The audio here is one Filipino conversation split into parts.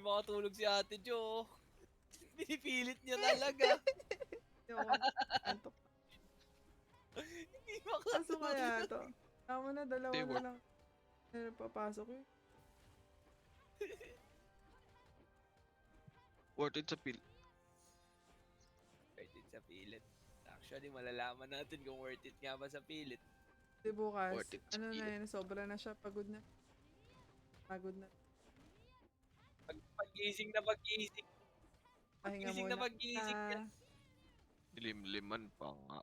makatulog si Ate Jo. Pinipilit niya talaga. Yung antok. Hindi Kaso kaya makatulog. to. Tama na, dalawa Hindi, na work. lang. Papasok eh. Worth it sa pill. Worth it sa pilit. Actually, malalaman natin kung worth it nga ba sa pilit. Di bukas. Worth it sa Ano na pilit. yun, sobra na siya. Pagod na. Pagod na. Pag-gising na pag-gising. Pahinga Pag-gising na muna. pag-gising yan. Lim-liman pa nga.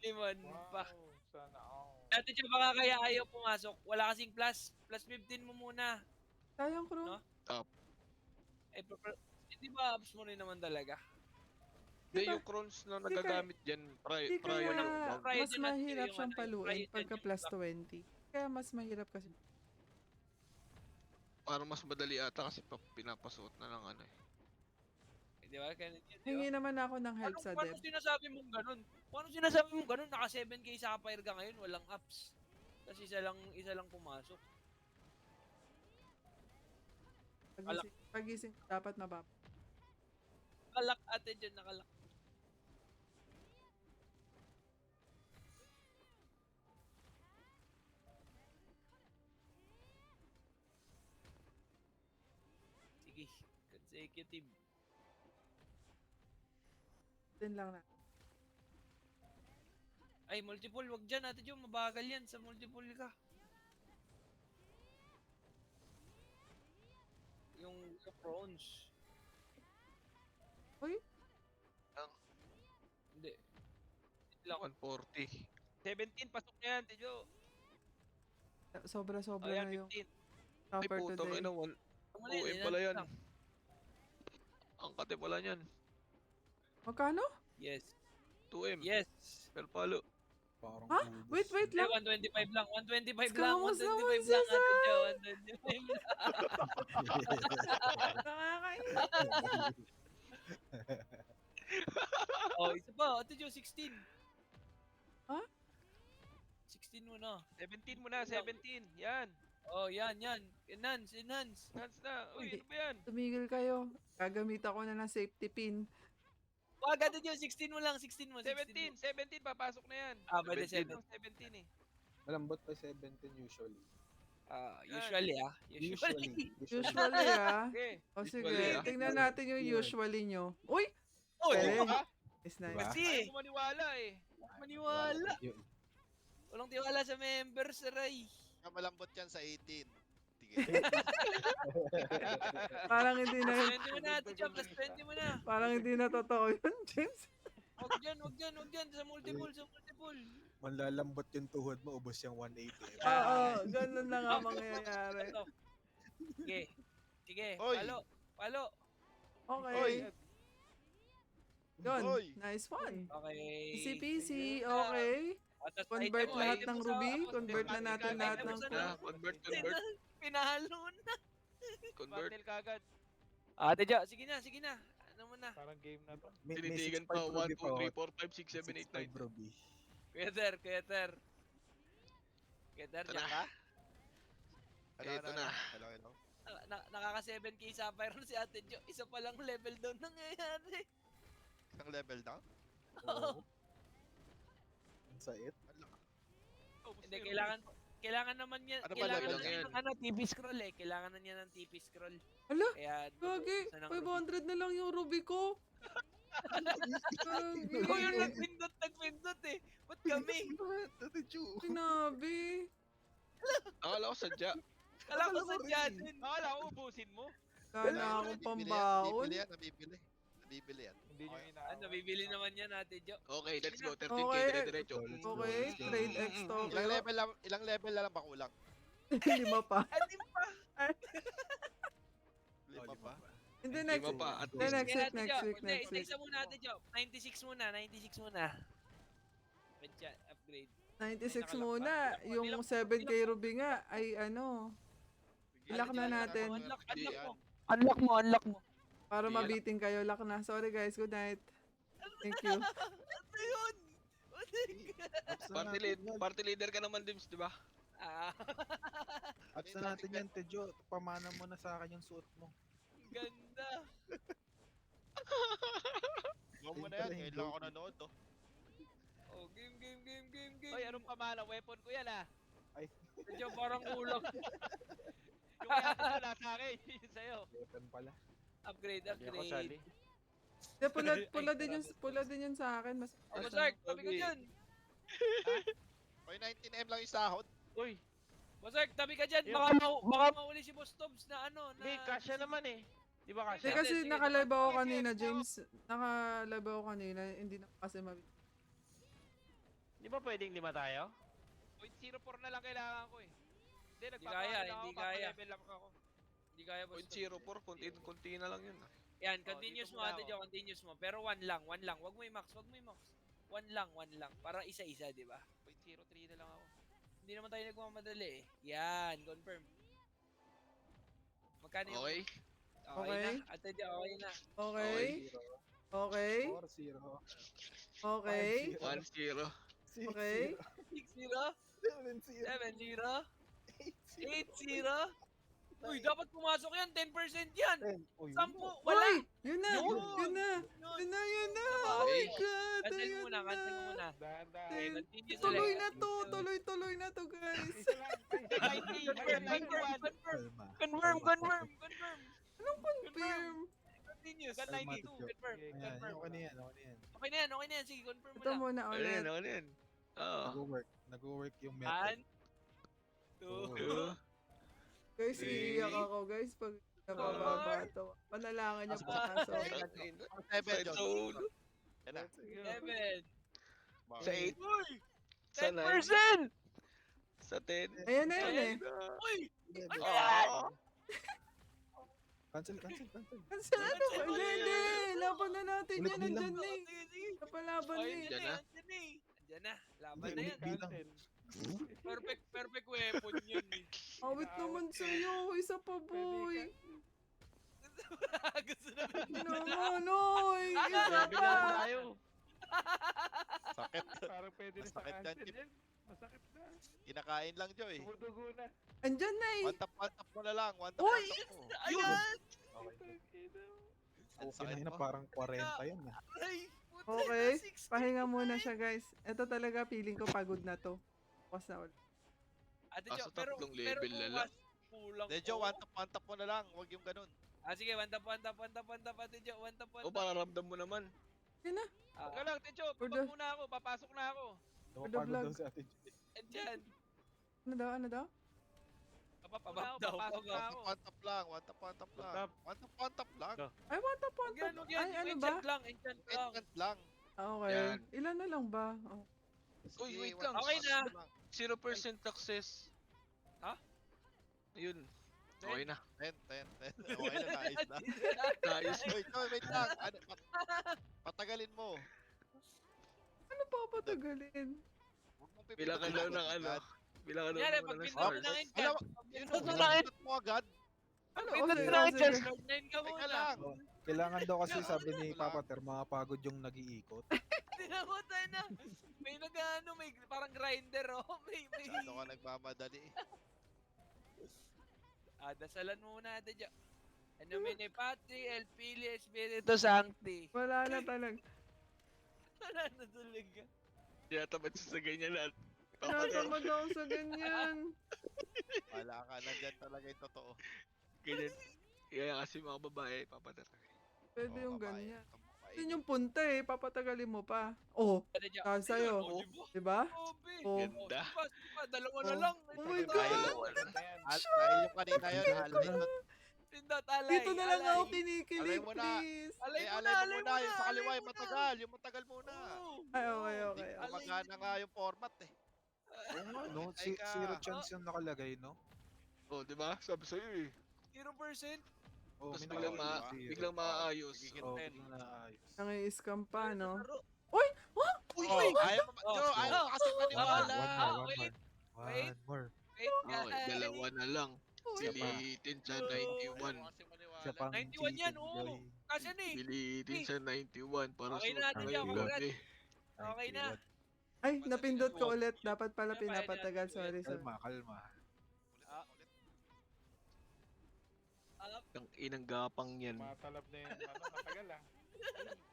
Liman pa. Sana all. Ate Jo, baka kaya ayaw pumasok. Wala kasing plus. Plus 15 mo muna. Sayang ko No? Up. Hindi ba apps mo rin naman talaga? Hindi, Diba? yung crowns na Di nagagamit dyan Di prior ng kaya bag. Prior mas dyan natin mahirap yung siyang ano, paluin prior dyan pagka yung plus back. 20. Kaya mas mahirap kasi. Parang mas madali ata kasi pinapasuot na lang ano eh. Di ba? Kaya, di Hingi ba? naman ako ng help sa Paano dev. sinasabi mong ganun? Paano sinasabi mong ganun? Naka 7k sapphire ka ngayon, walang apps. Kasi isa lang pumasok. Pagising dapat mababa. Nakalak ate dyan, nakalak. Sige, consecutive. Din lang na. Ay, multiple, wag dyan ate dyan, mabagal yan sa multiple ka. Yung prawns. Uy, Hindi. Hindi lang. 140. 17, pasok na yan, Tijo. sobra-sobra Ayan, na yung 15. Ay topper putang today. ina, Tumuli, OM yan pala yan. lang. Ang kate pala niyan. Magkano? Yes. 2M. Yes. Per palo. Parang Ha? ubos. Wait Hindi, lang. 125 lang. 125 lang. Skamos 125 naman lang, siya, Ate Jo. 125 lang. Nakakainis. Oh, isa pa. Ate Jo, 16. Ha? 16 mo na. 17 mo na, 17. Yan. Oh, yan. Enhance. Hands na. Uy, Hindi. ano ba yan? Tumigil kayo. Gagamit ako na ng safety pin. Wag, Ate Jo, 16 mo lang. 16 mo. 17 papasok na yan. Ah, pwede 17 17. eh. Malambot pa 17 usually. Usually, Usually. Usually Okay. O sige, Usually, tingnan natin yung usually nyo. Uy! Oh, Galing. Diba? It's nice. Diba? kasi. Ayaw ko maniwala eh. Maniwala. Yun. Walang tiwala sa members, Ray. Malambot yan sa 18. Tige. Parang hindi na yun. 20 mo na, Ate Jo. Plus 20 mo na. Parang hindi na totoo yun, James. Wag dyan. Sa multiple. Manlalambot yung tuhod mo, ubos yung 180. Oo, ganun na nga mangyayari. Sige. Oy. Palo. Okay. Oy. Yun, Oy. nice one. Okay. Easy peasy, okay. Convert lahat ng ruby, convert na natin lahat ng Convert. Pinahalo na. Convert. Kagad. Ate Jo, sige na. Ano mo na? Parang game na to. Tinitigan pa 1, 2, 3, 4, 5, 6, 7, 8, 9. Ruby. Kuya Ter. Kuya Ter, Ito dyan na. ka? Ito na. Hello. Nakaka 7k sapphire na si Ate Jo. Isa pa lang level down nangyayari. Isang level down? Oo. Ang sait. Hindi, kailangan naman niya. Ano ba Kailangan level niya yan? ng TP scroll eh. Kailangan na niya ng TP scroll. Hala, Kaya, gagi, bubuksan ng ruby. 500 na lang yung ruby ko. Ikaw yung Gagi, nagpindot eh. Ba't kami? sinabi. Akala ko sadya. Kala ko sa dyan. Akala ko ubusin mo. Sana akong pambaon. Nabibili yan. Hindi nyo Ano, bibili naman yan, Ate Jo. Okay, let's go. 13k Okay. dire-diretso. Okay, trade X to. Ilang level na lang ba kulang? 5 pa. Ate pa. Lima pa? Hindi, Lima next pa, at Hindi, least. next week, Ate next Jo. week, Hindi, next week. isa muna, Ate Jo. 96 muna. Medya, upgrade. 96 muna. Yung 7k ruby nga ay ano, Ilak na natin. Unlock mo. para Hindi. mabiting kayo. Lock na. Sorry guys, good night. Thank you. Ano yun? Party leader ka naman, Dims, di ba? Ah, At sa natin yan, Tejo, pamana mo na sa akin yung suot mo. ganda. Huwag mo na yan, ngayon lang ako nanood, oh. Oh, game. Hoy, anong pamana? Weapon ko yan ah. Medyo parang kulang. Yung kaya ko wala sa akin, yun sa'yo. Weapon pala. Upgrade. Hindi, pula din yun sa akin. Mas, Oh, Basark, tabi ka dyan. Hoy, 19M lang yung sahod. Uy, Basark, tabi ka dyan. Yung- Baka mauli si Boss Tobbs na ano. hindi, kasya naman eh. Di ba Hindi kasya? kasi Sige, nakalive sige, ako sige, kanina, sige. James. Nakalive ako kanina, hindi na kasi Di ba pwedeng 5 tayo? 0.04 na lang kailangan ko eh. Hindi, kaya, nagpapakita ako, hindi kaya. papalevel lang ako. Hindi kaya Boss Tobbs. 0.04, konti na lang yun. Yan, Oh, continuous dito mo muna ate ako. Jo, continuous mo. Pero one lang. Wag mo i-max. One lang. Para isa-isa, di ba? 0.03 na lang ako. Hindi naman tayo nagmamadali eh. Yan, confirm. Magkano yung... Okay? Okay na. Ate Jo, okay na. Okay? Okay? 4-0. Okay? 1-0. Okay? 6-0? 7-0. 7-0? 8-0? Uy, dapat pumasok yan. 10% yan. 10. Uy, 10. Uy! Wala. Yun na! Yun! Yun na! Yun. Yun na! Yun na! Diba? Oh my Okay. God! Cancel Ayan muna. na. Dahan-dahan. Okay, continue Tuloy select. na to! Tuloy na to, guys! Confirm. Anong confirm? Continuous. Ano Kalma, 92. Tejo. Confirm. Ayan, okay na yan, okay na yan. Okay na yan. Sige, confirm mo Ito lang. muna Ano ulit. yan, ano yan? Oo. Nag-work yung method. 1, 2, Oo. Guys, Okay. iiyak ako, guys, pag nabababa to. Panalangin niyo pasok. Ang 7, John. Sa ulo. Yan na. 7. Sa 8. Uy! Sa 9. 10%! Sa 10. Ayan na yun eh. Uy! Ano Ah. yan? Cancel. Kasi ano ba? Hindi! Laban na natin Ulit yan. bilang. Nandyan na eh. Sige. Napalaban Okay, na eh. Andyan na. Andyan na. Laban Hindi, na yan. ulit bilang. Perfect weapon yun eh. Awit naman sa'yo. Isa pa, boy. Gusto naman Ano naman, oy. Isa Level pa. lang tayo. Sakit. Parang pwede na sa Masakit yan, cancel Chip. yan. Masakit na. Kinakain lang, Joy. Tumudugo na. Andyan na eh. One tap mo na lang. One Uy! tap mo. Ayan! Okay. Ang Okay sakit na mo. parang 40 yan. Ay! puta Okay. na, 60. Pahinga muna siya, guys. Ito talaga, feeling ko pagod na to. Bukas na ulit. Ate Jo, Kaso pero tatlong level na lang. kulang Hindi, Jo, ko. one tap mo na lang. Huwag yung ganun. Sige, one tap, Ate Jo, one tap. O, para ramdam mo naman. Yan na. Huwag ka lang, Techo. For Pabag the- muna ako. Papasok na ako. Napapagod vlog. daw sa atin. Andyan. Ano daw? Papasok Pabag na ako. daw, Papasok na ako. One tap lang. One tap lang. One tap lang. Ay, what the fuck? Huwag yan, Ay, ano ba? enchant lang. Enchant lang. Okay. Yan. Ilan na lang ba? Oh. Uy, Sige, wait one lang. tap Okay na. lang. 0% success. Ha? Ayun. Okay na. 10. Okay na, nice na. Nice. Wait lang. Ano, patagalin mo. Ano pa patagalin? Huwag mong Bilangan daw ng ano. Bilangan daw Kunyari, ng pag ng pindot mo stars. ng Alam enchant. Pindot mo agad. Ano? Pindot Okay, mo ng sige. enchant. Start 9 ka Teka muna. lang. Kailangan daw kasi sabi ni Papa Ter, mga pagod yung nag-iikot. Tinakutan na. May may parang grinder oh. May. Ano ka nagmamadali? Dasalan muna Ate Jo. Ano mini Patri, El Pili, Espiritu Sancti. Wala na talaga. Wala na tulig ka. Kaya tamad siya sa ganyan lahat. Natamad ako sa ganyan. Wala ka. Nandyan talaga yung totoo. Ganyan. Kaya kasi mga babae, papatar. Pwede Oo, yung babae. ganyan. Babae. Yun yung punta eh. Papatagalin mo pa. Oh, Ate Jo. sa'yo. Oh, Diba? Obe. Oh. Ganda. Dalawa na Oh. lang. Oh my Dahil God! Dahil yung kanina yun, alay yun. Pindot, alay. Dito na lang alay. ako kinikilig, Alay mo na. please. Alay mo na, Alay mo muna. Yung sa alay kaliwa, mo yung na. matagal. Yung matagal muna. Oo. Ay, okay. Hindi gumagana nga yung format eh. Oo nga, no? Ay ka. Zero chance yung nakalagay, no? Oh, di ba? Sabi sa'yo eh. 0%. Oh, Tapos may biglang, nakalagay zero. biglang maaayos. Gigit Oh, 10. biglang naayos. Nangi-scam pa, no? Uy, Oh, ayaw mo, Oh. Jo, ayaw mo kasi maniwala. wait. One more. Wait, Okay, guys. dalawa na lang. Uy, Pilitin siya Oh. 91. Ayaw kasi maniwala. Siya pang 91 yan, cheating, oo. Joy. Kasi ni. Pilitin siya 91 para Okay sa na, Ate Jo, ngayon congrats. gabi. Okay na. Ay, napindot ko ulit. Dapat pala Kaya bayad pinapatagal. natin, Sorry, sorry. Kalma, kalma. Ulit. Alap, Ang inang gapang yan. Matalab na yung ano, matagal ah.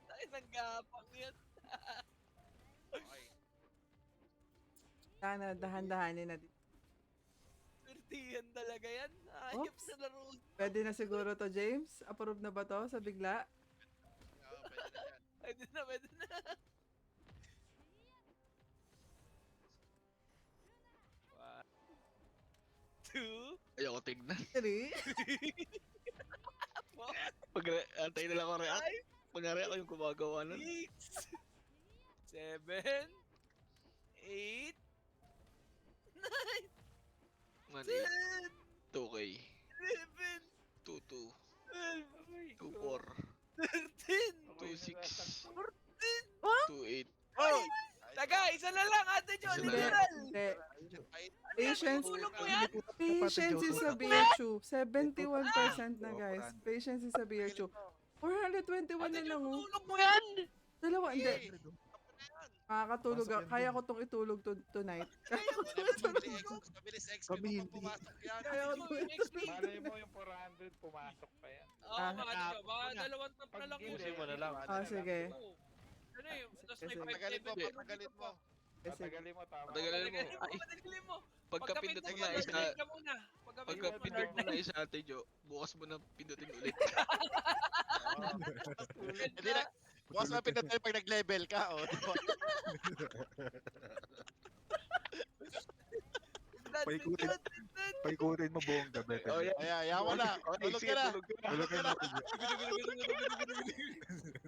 tayo naggapang yan. Okay. Sana, dahan-dahanin na din. Pertihan talaga yan. Ayop Oops. na laro. Pwede na siguro to, James? Approve na ba to sa bigla? Pwede na yan. Pwede na. One, two, Ayoko tignan. 3. four, Antay na lang ako react. five, Kunyari ako yung gumagawa nun. 6, 7, 8, 9, Man, 10, 2K. 11, 2-2. 12, 2-4. 13, 2-6. 2-8. Oh! Taga, isa na lang, Ate Jo, Isa na literal. Hindi. Ay, Patience. Tulog mo yan. Patience is a virtue. 71% na, guys. Patience is a virtue. 421 na Ate Jo, lang, oh. tulog mo yan. Dalawa, hindi. tapos na yan. Makakatulog Pasok ako. yan Kaya dun. ko tong itulog tonight. Mabilis XP Sabihin. mo pumasok yan. Kaya ko to Malay mo yung 400, pumasok pa yan. Oo, Ah. mga Ate Jo, baka dalawang tap na lang yun. Pusin mo na lang. Ah, sige. Oo. Ano yun? Tapos may Sige. 5 Tagalin mo, level. tagalin mo. Kasi, Patagalin mo, tama. Patagalin mo. Patagalin mo, Ay, patagalin mo. pagka-pindot mo na Pagka-pindot isa, ka muna. pagka-pindot mo na isa, Ate Jo, bukas mo na pindutin ulit. Hindi na. Bukas mapindot tayo pag nag-level ka. Oh. Paikutin. Paikutin mo buong gabi. Oh, yeah. Kaya, yaw mo na. Okay, Tulog sige, ka na. tulog ka na.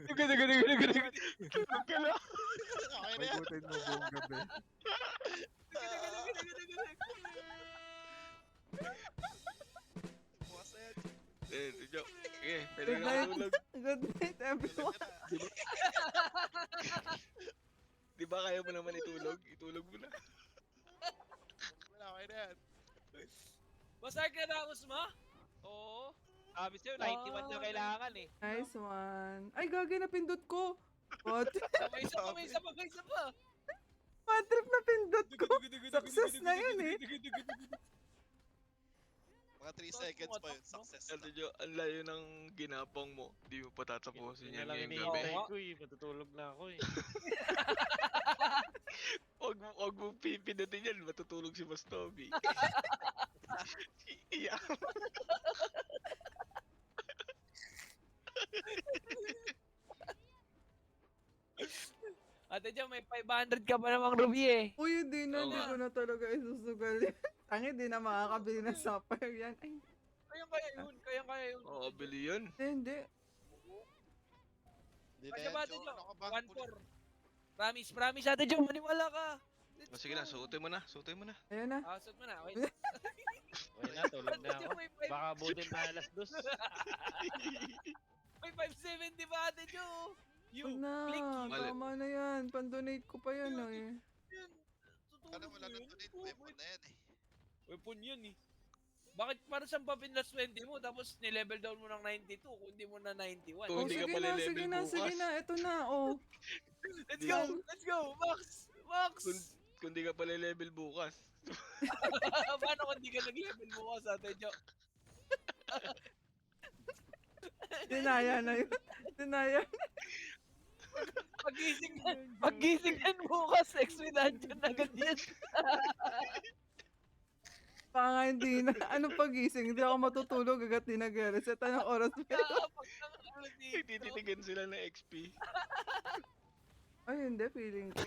Tulog ka na, Tidyo. Tulog ka na. Okay na yan. Paikutin mo buong gabi. Bukas na yan. Ate Jo, sige, pwede Good ka night. matulog. good night, everyone. Di ba kaya mo naman itulog? Itulog mo na. Wala, okay na yan. Masarap ka na, Usma? Oo. Sabi sa'yo, 91 na kailangan eh. Nice one. Ay, gagi na pindot ko. What? May isa pa, may isa pa, may isa pa. Bad trip na pindot ko. Success na yun eh. Mga 3 seconds pa yun. Success Ate na. Jo, ang layo ng ginapang mo. Di mo pa tatapusin yan ngayong gabi. iniintay. ko eh. Matutulog na ako eh. Huwag mo pipindutin yan, matutulog si Mas Toby. Iyak. Ate Jo, may 500 ka pa namang Ruby eh. Uy, hindi na. Oo Hindi nga. ko na talaga isusugal yan. Tangi, di na makakabili ng sapphire yan. Ay, Kaya yun, kaya yun. Oo, bili yun. hindi. Hindi na Kaya yan, ba, Ate Jo. Jo? Ano ka ba? 1-4. Promise, Ate Jo, maniwala ka. O, sige na, suotin mo na, suotin mo na. Ayun na. Sot mo na, wait. Okay na, tulog na ako. May five- Baka butin na alas 2. May 570 ba, Ate Jo? You, Huwag na. click you. Mali. Tama na yan. Pandonate ko pa yan eh. Yun. Ano, Tutulog wala mo na yun. donate. Oo, Weapon na yan eh. Weapon yun eh. Bakit para siyang papinlas 20 mo tapos ni-level down mo ng 92 kung hindi mo na 91? Oh, Oh, hindi ka sige pala na, level sige na, bukas. sige na. Ito na, oh. Let's go! Let's go! Max! Max! Kung di ka pala level bukas. Paano kung di ka nag-level bukas, Ate Jo? Dinaya na yun. Dinaya. Pag-gising yan bukas, XP dungeon agad yan. Baka nga hindi na. Anong pagising? Hindi ako matutulog agad di nag-reset. Anong oras ba? Kapag nangyari dito. Tititigan sila ng XP. Ay, hindi. Feeling ko.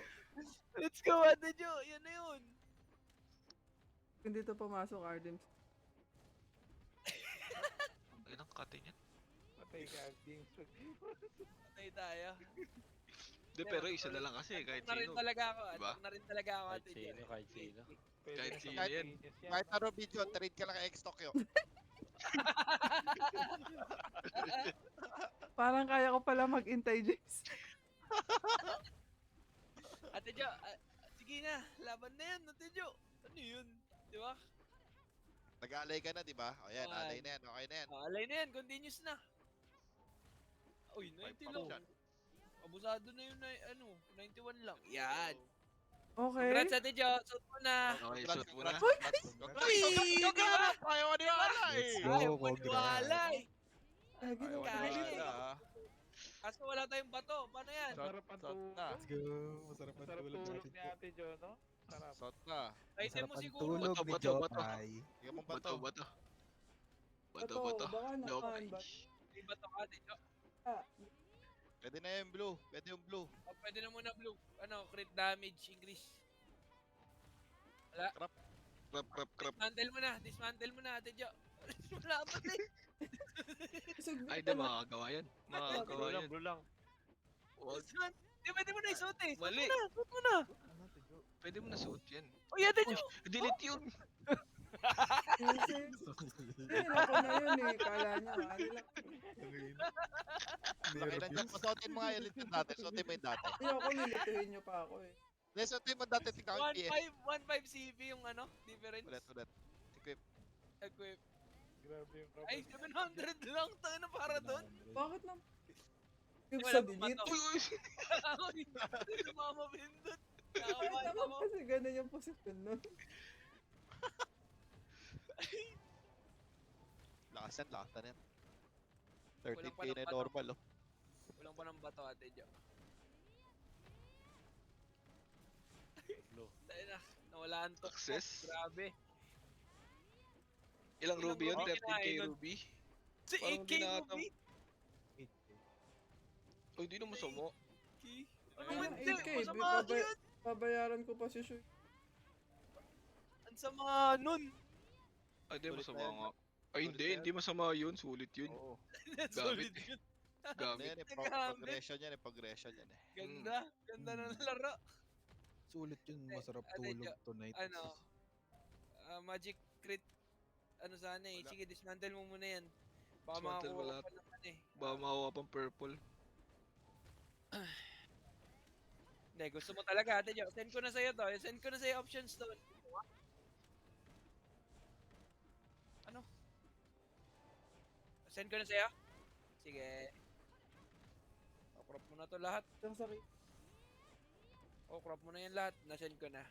Let's go, Ate Jo! Yan na yun! Hindi to pumasok, Ardim. Ay, nang kate niyan. Patay ka, James. Patay tayo. Di, pero isa na lang kasi, kahit Na rin sino. talaga ako. Diba? Na rin talaga ako, Kahit Ate Jo. sino, kahit sino. Pwede Kahit na sino sa yan. Pilipinas yan. Kahit ano video, trade ka lang kay X-Tokyo. Parang kaya ko pala mag-intay, James. Ate Jo, sige na. Laban na yan, Ate Jo. Ano yun? Di ba? Nag-aalay ka na, di ba? O yan, One. alay na yan. Okay na yan. Alay na yan. Continuous na. Uy, 90 lang. Five. Abusado na yun na, 91 lang. Yan. Okay. Congrats, Ate Jo. Suot mo na. Okay, Congrats, shoot mo na. congrats. Uy! Congrats! Ayaw maniwala Let's eh. go. Ayaw maniwala eh. Lagi Ayaw na maniwala ah. Kaso wala tayong bato. Paano yan? Masarap ang Shot tulog. na. Let's go. Masarap ang Masarap tulog tulog natin. ni Ate Jo, no? Sarap. Shot na. Item Masarap mo ang siguro. tulog Bato, ni bato, bato. Jopay. Hindi mo Bato, bato. bato. Bato, Bato, bato. baka No. naman. May bato ka, Ate Jo. Pwede na yung blue. Pwede yung blue. Oh, pwede na muna blue. Ano, crit damage increase. Wala. Crap, crap. Dismantle mo na. Dismantle mo na, Ate Jo. Wala pa eh. Ay, di, makakagawa yan. Makakagawa yan. Blue lang. Wag. Di, pwede mo na isuot eh. Suot Mali. mo na. Suot mo na. Pwede mo na suot yan. Uy, Ate Jo. Delete yun. Kasi, ako na yun eh. Kala niya, ano lang. Okay, nandiyan. Pasuotin mo nga yung ulit yung dati. Suotin mo yung dati. Hindi ako nilituhin niyo pa ako eh. Hindi, suotin mo dati. Tingnan ko yung PS. 1.5 CV yung ano, difference. Ulit. Equip. Equip. Grabe yung Ay, 700 lang. Tayo na para doon. Bakit na? Yung Wala sa pang delete. bato. Uy, uy. Uy, Mama Bindot. Bakit Nakabay naman ako. kasi ganun yung posisyon nun? Lakasan yan. Walang 13k palang na bato. normal oh. Walang pa ng bato, Ate Jo. Blue. Tayo na. Nawalaan to. Success. Grabe. Ilang ruby yun? ruby 13k kinain nun? ruby? Si Parang 8K di nakatang- movie. Uy, di naman sama. Ano Ayun, hindi? 8K, Masama babay- yun. Babayaran ko pa si Shui. Ang sama nun. Ay, di Sulit masama na yan. nga. Ay, Sulit hindi. na yan. Hindi masama yun. Sulit yun. Oo. Solid Gamit. yun. Ano Gamit. yan eh, Gamit. progression yan eh, progression yan eh. Ganda. Ganda ng laro. Sulit yun. Masarap Ate tulog Jo, tonight. Ano? Magic crit. Ano sana eh. Wala. Sige, dismantle mo muna yan. Baka Dismantle mo makakuha lahat. ka pa naman eh. Baka makuha pang purple. Hindi, gusto mo talaga, Ate Jo. Send ko na sa'yo to. Send ko na sa'yo options to. Ano? Send ko na sa'yo? Sige. Crop mo na to lahat. Ang sakit. Crop mo na yan lahat. Na-send ko na.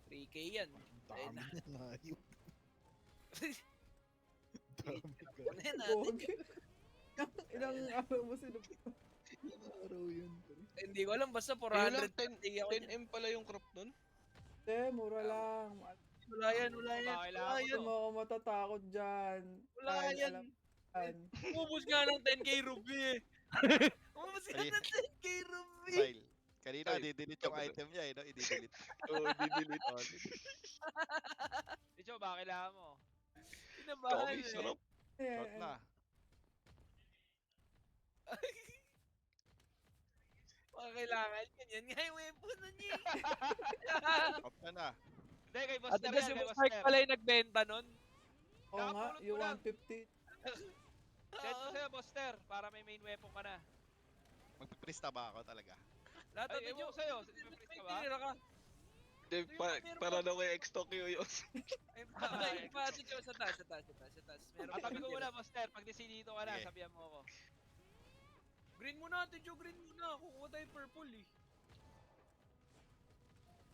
3K yan. Ayun Dami na. na hayop. Dami ka. Ano yan, Ate Jo? Pogi. Ilang araw mo sila. Ilang araw yun. Hindi ko alam. Basta Ayun lang, 400. 10, Ako niyan. 10M pala yung crop nun. Hindi, mura lang. Wala yan, wala yan. Kailangan Wala ko yan. Hindi mo ako matatakot dyan. Wala Dahil yan. alam yan. Umubos nga ng 10k ruby eh. Umubos nga Ay. ng 10k ruby. Style. Kanina, Ay, di-delete yung sabi item niya eh, no? I-delete. Oo, di-delete. Oh, di-delete. Dicho, baka kailangan mo. Pinabahan Okay, eh. sarap. Shot Ayan. na. Baka kailangan yan. Yan nga yung weapon na niya. Shot na na. Hindi, kay At Buster kasi yan, kay Boss Mark Buster. pala yung nagbenta nun. Oo nga, Nakapulot yung mo lang. 150. Send ko sa'yo, Buster, para may main weapon ka na. Magpiprista ba ako talaga? Lahat Ay, ng ewan ko sa'yo, may ka ba? Tinira ka. Hindi, para daw kay X-Tokyo yun. Ay, pa, ate Jo, sa taas, sa taas, sa taas, sa taas. Meron At pa sabi ko natira. muna, Buster, pag desidito ka na, Sige. sabihan mo ako. Green muna, ate Jo, green muna. Kukuha tayo purple eh.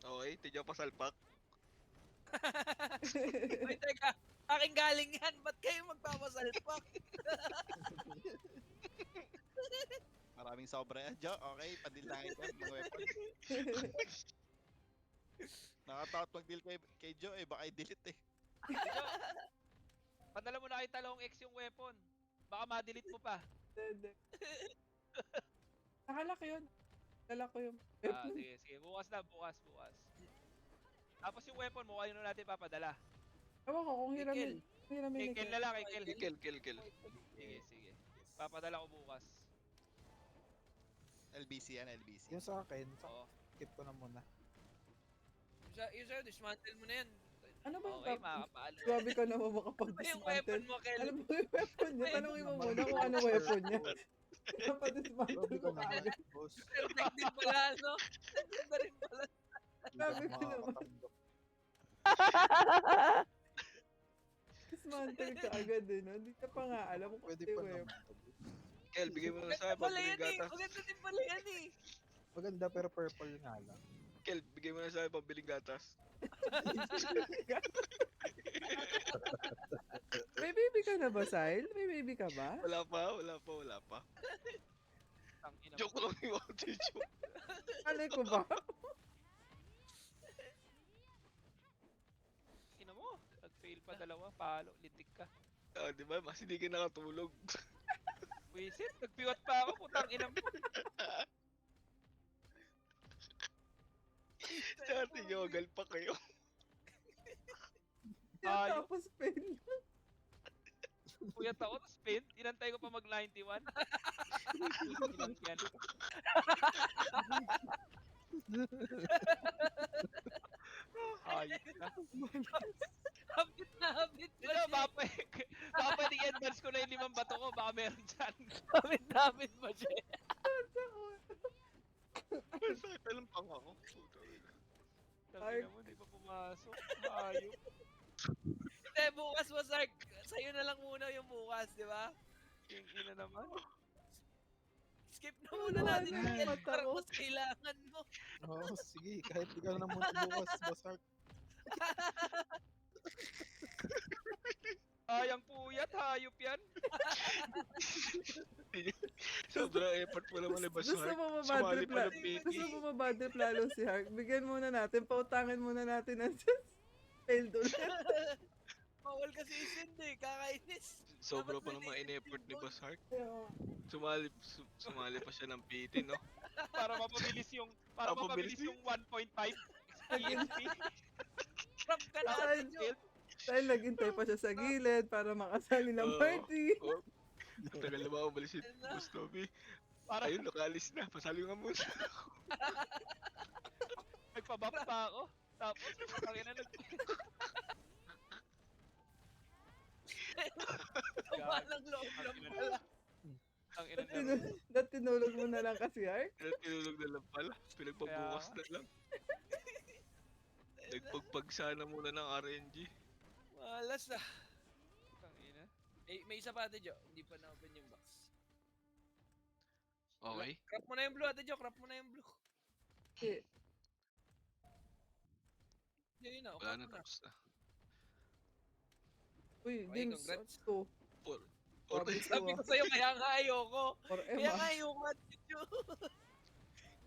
Okay, tidyo pa salpak. Ay, teka. Aking galing yan. Ba't kayo magpapasalpak? Maraming sobra yan, Jo. Okay, padilangin ko mga weapon. Nakatakot mag-deal kay Jo eh, baka i-delete eh. Dicho, padala mo na kay Talong X yung weapon. Baka ma-delete mo pa. Hindi. Nakalak yun. Dala ko yung Sige, sige. Bukas na, bukas. Tapos yung weapon mo, kanino natin papadala? Ewan ko kung hiramin. Kill. Hiramin Kay ni Kel Kel. na lang, kay Kel. Kill. Sige. Papadala ko bukas. LBC yan, LBC. Yung sa akin, Oo. skip ko na muna. Yung sa'yo, dismantle mo na yan. Ano ba yung Okay, top? makakapaalo. Grabe ka naman Ano yung weapon makapag-dismantle. mo, Kel? Ano ba yung weapon niya? Tanungin mo muna kung ano weapon niya. Napadismantle Grabe mo ka na, kagad. boss. Perfect din pala, no? Ganda rin pala. Grabe Hindi ka ako naman. makakatandok. Dismantle ka agad eh, no? Hindi ka pa nga alam kung Pwede ano pa yung naman weapon. to, boss. Kel, bigay mo na sa Maganda akin, pala yan eh. pagbiligata. Maganda din pala yan eh. Maganda pero purple nga lang. Kel, bigay mo na sa akin pambiling gatas. May baby ka na ba, Sile? May baby ka ba? Wala pa. Tangina mo. Joke lang yung Ate Jo. Alay ko ba? Ina mo. Nag-fail pa dalawa. Palo. Lintik ka. Ah, di ba? Mas hindi ka nakatulog. Wisit. Nagpiwat pa ako. Putang ina mo. Sa Ate Jo, galpa kayo. Ayos. Tapos fail. Puyat ako. Tapos spin. Inantay ko pa mag-91. Ilang yan. Ayos na. Habit na habit pa Ito, siya. baka pwedeng advance ko na yung 5 bato ko. Baka meron dyan. Habit na habit pa siya. Masakit lang pang ako. Tangina mo. Di pa pumasok. Ayos. Hindi, bukas mo, Sark. Sa'yo na lang muna yung bukas, di ba? Yung ina naman. Skip na muna Wala natin na, yung Kel. mata Parang ko. mas kailangan mo. Oo, sige. Kahit ikaw na muna bukas, Boss Art. Ayang puyat. Hayop yan. Sobrang effort mo naman ni Gusto Basar. mo Sumali mabadrip pa ng gusto PT. mo mabadrip lalo si Hark? Bigyan muna natin, pautangin muna natin ng failed ulit. Bawal kasi isin eh. Kakainis. Sobra Dapat pa may naman naisip in-effort ni mo. Basar. Sumali pa siya ng PT, no? Para mapabilis yung Mapabilis yung 1.5 EXP. Trap ka na, Ay, Ate Jo. Dahil naghintay pa siya sa gilid para makasali ng Oo. party. Oh, tagal na ba umalis si Boss Toby? Para Ayun, nakalis na. Pasali nga muna. nagpabap pa ako. Tapos, tangina Tama ng loob lang pala. Tangina na. Tinulog mo na lang kasi, Hark. Tinulog na lang pala. Pinagpabukas na lang. Nagpagpag sana muna ng RNG. Malas na. Tangina. May isa pa, Ate Jo. Hindi pa na-open yung box. Okay. Crop mo na yung blue, Ate Jo. Crop mo na yung blue. Okay. Yun na, Wala crop na, mo na. tapos na. Uy, Okay, James, congrats. to. Or, Sabi ko sa'yo, kaya nga ayoko. For Kaya Emma. nga ayoko, Ate Jo.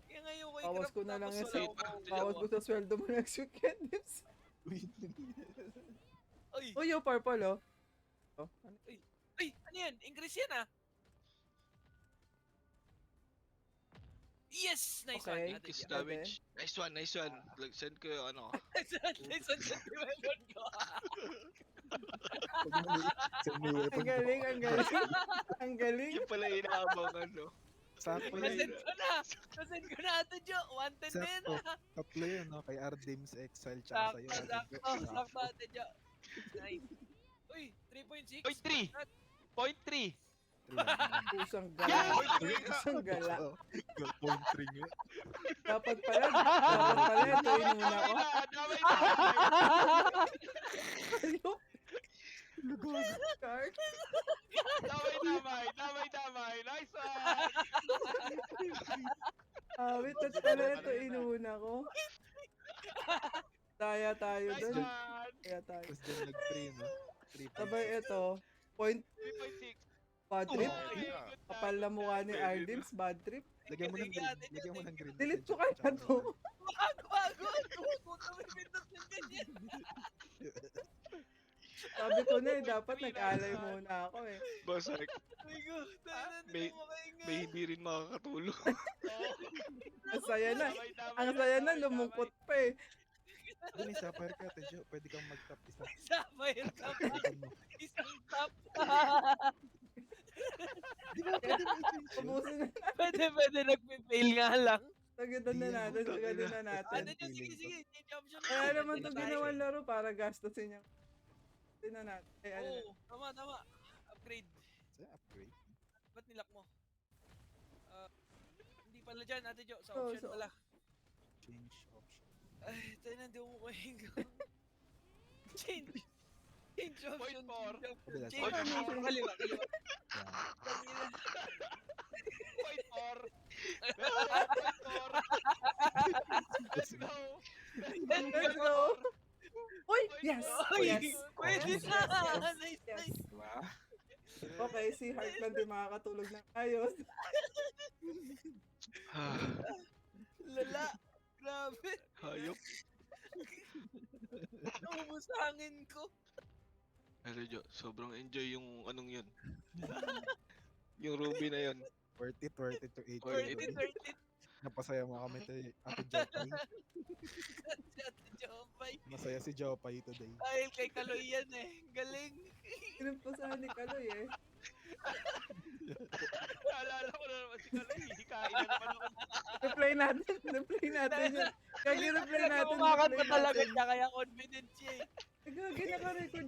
Kaya nga ayoko Bawas i-crop ko na lang tapos yan wala sa- akong makukuha. Bawas ko sa sweldo mo next weekend, Dips. Uy, Uy, yung purple, oh. Oh, ano? uy, ano yan? Increase yan ah. Yes! Nice Okay. one, Ate kiss Jo. damage. Nice one, nice one. Send ko yung ano. Nice one sa weapon ko. Ang galing, ang galing. Ang galing. Yung pala inaabangan, no? Sakto Wala yun. Nasend ko na. Nasend ko na, Ate Jo. Wanted na yan Sakto. ah. Tatlo yun, no? Kay Ardims Exile, tsaka sa'yo. Sakto, Ate Jo. Nice. Uy, 3.6. Point 3. Point 3. Pusang gala. Pusang gala. Point 3 nga. Dapat pala ito inuna ko. Damay na. Ayop. Shark. Damay. Nice one. Wait, that's pala ito inuna ko. Taya tayo Nice dun. one. Taya tayo. Tapos dyan nag-3, no? 3.6. Sabay ito. Point 3.6. bad trip. Okay, good Kapal na mukha ni Ardims, bad trip. Lagyan mo ng Sige, green. Ate Jo, Lagyan mo thank ng green. Delete ko kaya to. Wag. Huwag ka may pindot ng ganyan. Sabi ko na eh, dapat nag-alay muna ako eh. Basar, Ay ko, May- may hindi rin makakatulog. Ang saya na. Damay, Ang saya na, lumungkot pa eh. Dun, isa pa ka, Tejo. Pwede kang mag-top isa. Sapphire ka pa. Pilitan mo. Isang top. Di ba, pwede mo i-change yun? Ubusin na. Pwede nagpe-fail nga lang. Sagitan na Di, natin, putang sagitan ina. na natin. Ate Jo, sige. Change option na. Kaya naman ito Change tayo. ginawang laro para gastusin niya. Tingnan natin. Ay, ano na. Oo, tama. Upgrade. Sa upgrade. Ba't nilak mo? Hindi pala dyan, Ate Jo. Sa So, option pala. Change option. Ay, tayo na, hindi ko kukuhin ko. Change option. Point 4. Kabila, Change sa- option. Kaliwa. Yan. Point 4. Let's go. lang din makakatulog ng ayos. Lala. Grabe. Hayop. Naubos hangin ko. Pero Jo, sobrang enjoy yung anong yun. Yung Ruby na yun. Worth it to 8. Worth it. 30. Napasaya mo kami Ate Jopay. Si Ate Jopay. Masaya si Jopay today. Dahil kay Kaloy yan eh. Galing. Pinumpasahan ni Kaloy eh. Naalala ko na naman si Kaloy. Hikain na naman ako. Replay natin yun. Kaya replay natin. Kumakanta replay talaga natin. siya kaya confident siya eh. Gagi naka-record